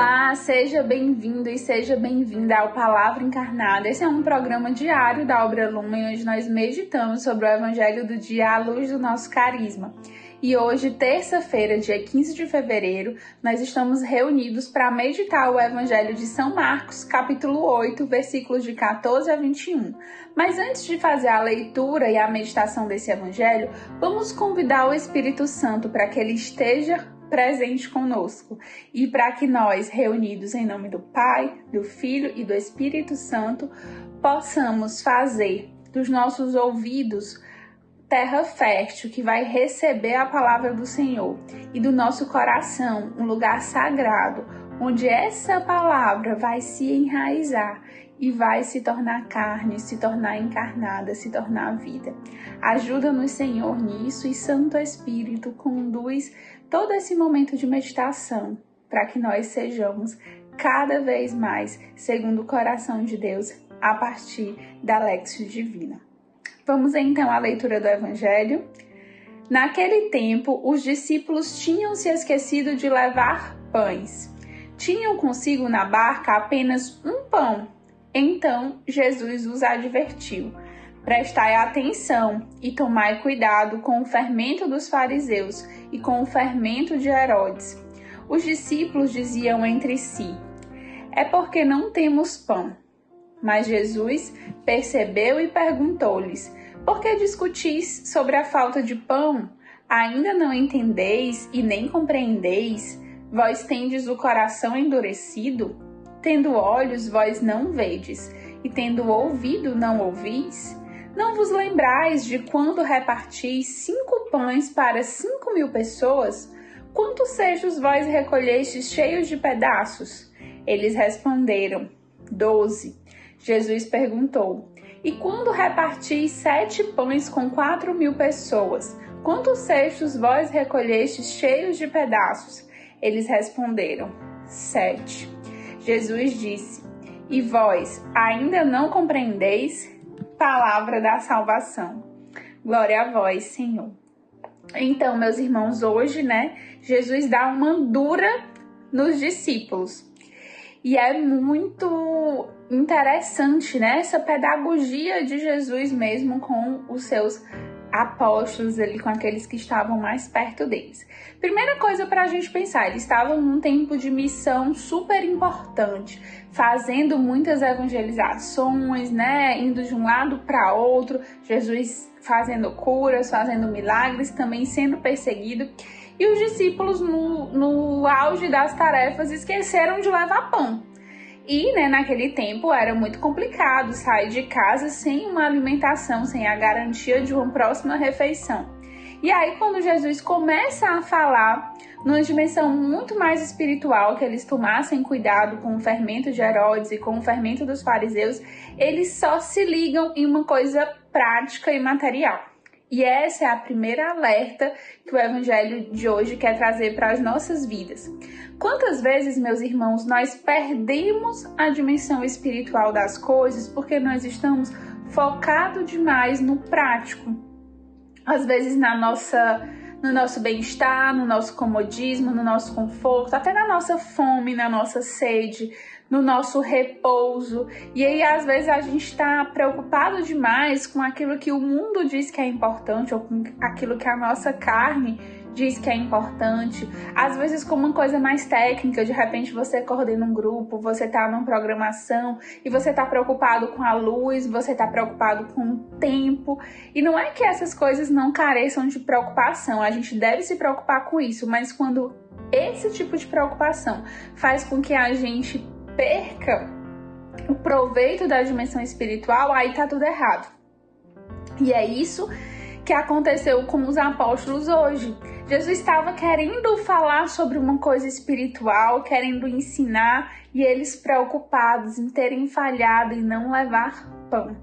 Olá, seja bem-vindo e seja bem-vinda ao Palavra Encarnada. Esse é um programa diário da Obra Lumen, onde nós meditamos sobre o Evangelho do dia à luz do nosso carisma. E hoje, terça-feira, dia 15 de fevereiro, nós estamos reunidos para meditar o Evangelho de São Marcos, capítulo 8, versículos de 14 a 21. Mas antes de fazer a leitura e a meditação desse Evangelho, vamos convidar o Espírito Santo para que ele esteja presente conosco e para que nós, reunidos em nome do Pai, do Filho e do Espírito Santo, possamos fazer dos nossos ouvidos terra fértil que vai receber a palavra do Senhor e do nosso coração um lugar sagrado, onde essa palavra vai se enraizar e vai se tornar carne, se tornar encarnada, se tornar vida. Ajuda-nos, Senhor, nisso, e Santo Espírito conduz todo esse momento de meditação para que nós sejamos cada vez mais segundo o coração de Deus a partir da Lexio Divina. Vamos então à leitura do Evangelho. Naquele tempo, os discípulos tinham se esquecido de levar pães. Tinham consigo na barca apenas um pão. Então Jesus os advertiu: prestai atenção e tomai cuidado com o fermento dos fariseus e com o fermento de Herodes. Os discípulos diziam entre si: é porque não temos pão. Mas Jesus percebeu e perguntou-lhes: por que discutis sobre a falta de pão? Ainda não entendeis e nem compreendeis? Vós tendes o coração endurecido? Tendo olhos, vós não vedes, e tendo ouvido, não ouvis? Não vos lembrais de quando repartis 5 pães para 5.000 pessoas? Quantos cestos vós recolhestes cheios de pedaços? Eles responderam: 12. Jesus perguntou: e quando repartis 7 pães com 4.000 pessoas, quantos cestos vós recolhestes cheios de pedaços? Eles responderam: 7. Jesus disse: e vós ainda não compreendeis? Palavra da salvação. Glória a vós, Senhor. Então, meus irmãos, hoje, Jesus dá uma dura nos discípulos. E é muito interessante, essa pedagogia de Jesus mesmo com os seus apóstolos ali, com aqueles que estavam mais perto deles. Primeira coisa para a gente pensar, eles estavam num tempo de missão super importante, fazendo muitas evangelizações, indo de um lado para outro, Jesus fazendo curas, fazendo milagres, também sendo perseguido. E os discípulos, no auge das tarefas, esqueceram de levar pão. E, naquele tempo, era muito complicado sair de casa sem uma alimentação, sem a garantia de uma próxima refeição. E aí, quando Jesus começa a falar numa dimensão muito mais espiritual, que eles tomassem cuidado com o fermento de Herodes e com o fermento dos fariseus, eles só se ligam em uma coisa prática e material. E essa é a primeira alerta que o Evangelho de hoje quer trazer para as nossas vidas. Quantas vezes, meus irmãos, nós perdemos a dimensão espiritual das coisas porque nós estamos focados demais no prático? Às vezes no nosso bem-estar, no nosso comodismo, no nosso conforto, até na nossa fome, na nossa sede, no nosso repouso. E aí, às vezes, a gente está preocupado demais com aquilo que o mundo diz que é importante ou com aquilo que a nossa carne diz que é importante. Às vezes, com uma coisa mais técnica, de repente você coordena um grupo, você está numa programação e você está preocupado com a luz, você está preocupado com o tempo. E não é que essas coisas não careçam de preocupação, a gente deve se preocupar com isso, mas quando esse tipo de preocupação faz com que a gente perca o proveito da dimensão espiritual, aí tá tudo errado. E é isso que aconteceu com os apóstolos hoje. Jesus estava querendo falar sobre uma coisa espiritual, querendo ensinar, e eles preocupados em terem falhado e não levar pão.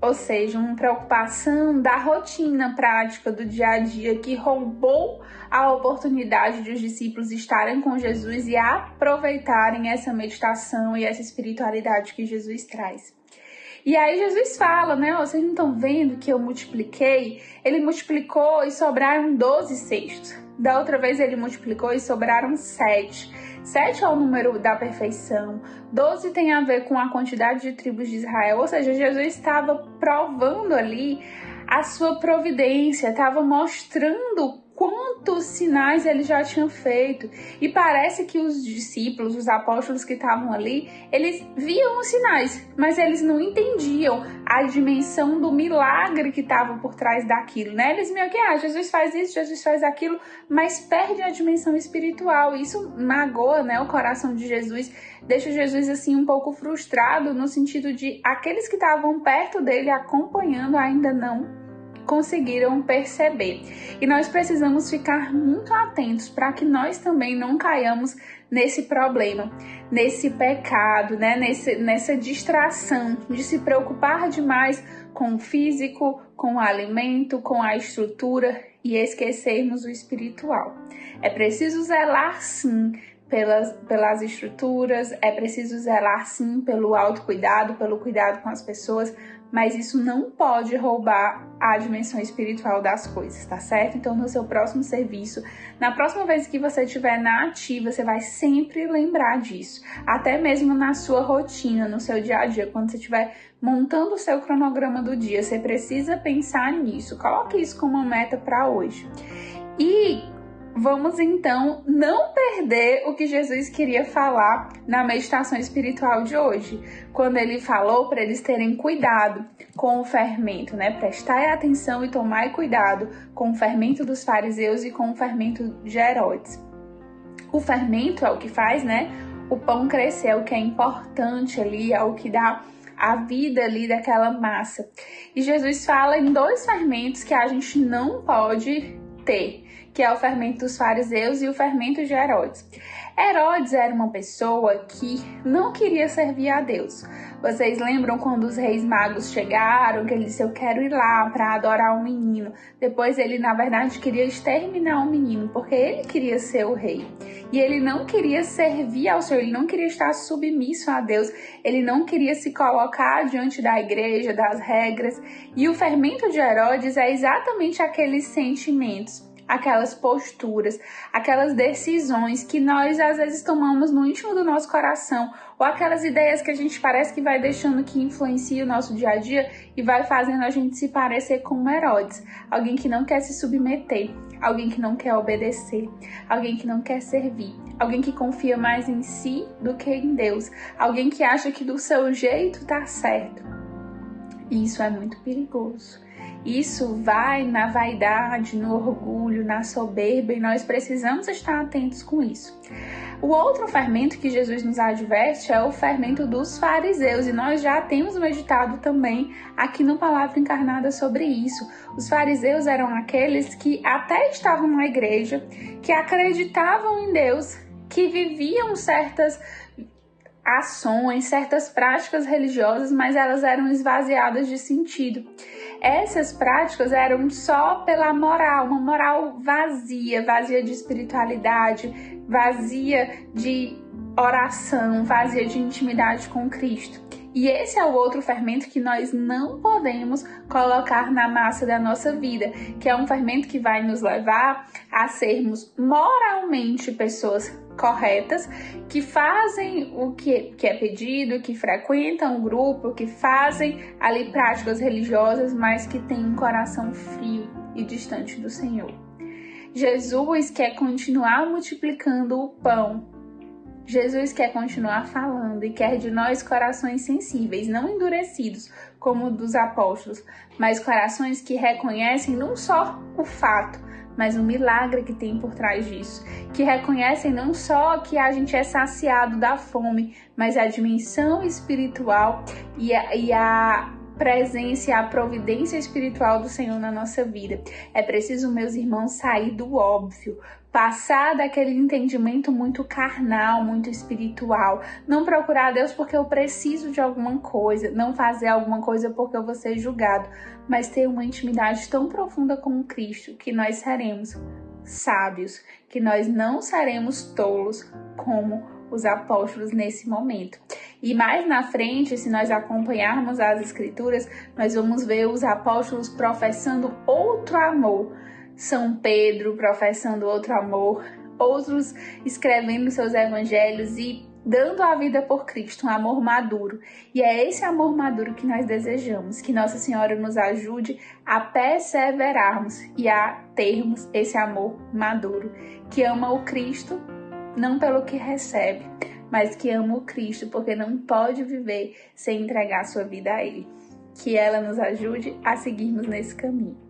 Ou seja, uma preocupação da rotina prática do dia a dia que roubou a oportunidade de os discípulos estarem com Jesus e aproveitarem essa meditação e essa espiritualidade que Jesus traz. E aí Jesus fala, vocês não estão vendo que eu multipliquei? Ele multiplicou e sobraram 12 cestos. Da outra vez ele multiplicou e sobraram 7. 7 é o número da perfeição. 12 tem a ver com a quantidade de tribos de Israel. Ou seja, Jesus estava provando ali a sua providência, estava mostrando quantos sinais ele já tinha feito. E parece que os discípulos, os apóstolos que estavam ali, eles viam os sinais, mas eles não entendiam a dimensão do milagre que estava por trás daquilo, né? Eles meio que, Jesus faz isso, Jesus faz aquilo, mas perde a dimensão espiritual. Isso magoa, né, o coração de Jesus, deixa Jesus assim um pouco frustrado, no sentido de aqueles que estavam perto dele acompanhando ainda não conseguiram perceber. E nós precisamos ficar muito atentos para que nós também não caiamos nesse problema, nesse pecado, né? Nessa distração de se preocupar demais com o físico, com o alimento, com a estrutura e esquecermos o espiritual. É preciso zelar sim pelas estruturas, é preciso zelar sim pelo autocuidado, pelo cuidado com as pessoas, mas isso não pode roubar a dimensão espiritual das coisas, tá certo? Então, no seu próximo serviço, na próxima vez que você estiver na ativa, você vai sempre lembrar disso. Até mesmo na sua rotina, no seu dia a dia, quando você estiver montando o seu cronograma do dia, você precisa pensar nisso. Coloque isso como uma meta para hoje. E vamos então não perder o que Jesus queria falar na meditação espiritual de hoje, quando ele falou para eles terem cuidado com o fermento, né? Prestai atenção e tomai cuidado com o fermento dos fariseus e com o fermento de Herodes. O fermento é o que faz, né, o pão crescer, é o que é importante ali, é o que dá a vida ali daquela massa. E Jesus fala em 2 fermentos que a gente não pode ter, que é o fermento dos fariseus e o fermento de Herodes. Herodes era uma pessoa que não queria servir a Deus. Vocês lembram quando os reis magos chegaram, que ele disse, eu quero ir lá para adorar o menino. Depois ele, na verdade, queria exterminar o menino, porque ele queria ser o rei. E ele não queria servir ao Senhor, ele não queria estar submisso a Deus, ele não queria se colocar diante da igreja, das regras. E o fermento de Herodes é exatamente aqueles sentimentos, aquelas posturas, aquelas decisões que nós às vezes tomamos no íntimo do nosso coração, ou aquelas ideias que a gente parece que vai deixando que influencia o nosso dia a dia e vai fazendo a gente se parecer com Herodes, alguém que não quer se submeter, alguém que não quer obedecer, alguém que não quer servir, alguém que confia mais em si do que em Deus, alguém que acha que do seu jeito tá certo. E isso é muito perigoso. Isso vai na vaidade, no orgulho, na soberba, e nós precisamos estar atentos com isso. O outro fermento que Jesus nos adverte é o fermento dos fariseus, e nós já temos meditado também aqui no Palavra Encarnada sobre isso. Os fariseus eram aqueles que até estavam na igreja, que acreditavam em Deus, que viviam certas ações, certas práticas religiosas, mas elas eram esvaziadas de sentido. Essas práticas eram só pela moral, uma moral vazia, vazia de espiritualidade, vazia de oração, vazia de intimidade com Cristo. E esse é o outro fermento que nós não podemos colocar na massa da nossa vida, que é um fermento que vai nos levar a sermos moralmente pessoas corretas, que fazem o que é pedido, que frequentam o grupo, que fazem ali práticas religiosas, mas que têm um coração frio e distante do Senhor. Jesus quer continuar multiplicando o pão. Jesus quer continuar falando e quer de nós corações sensíveis, não endurecidos como o dos apóstolos, mas corações que reconhecem não só o fato, mas o milagre que tem por trás disso, que reconhecem não só que a gente é saciado da fome, mas a dimensão espiritual e a presença e a providência espiritual do Senhor na nossa vida. É preciso, meus irmãos, sair do óbvio, passar daquele entendimento muito carnal, muito espiritual, não procurar Deus porque eu preciso de alguma coisa, não fazer alguma coisa porque eu vou ser julgado, mas ter uma intimidade tão profunda com Cristo que nós seremos sábios, que nós não seremos tolos como os apóstolos nesse momento. E mais na frente, se nós acompanharmos as escrituras, nós vamos ver os apóstolos professando outro amor, São Pedro professando outro amor, outros escrevendo seus evangelhos e dando a vida por Cristo, um amor maduro. E é esse amor maduro que nós desejamos, que Nossa Senhora nos ajude a perseverarmos e a termos esse amor maduro, que ama o Cristo não pelo que recebe, mas que ama o Cristo porque não pode viver sem entregar sua vida a Ele. Que ela nos ajude a seguirmos nesse caminho.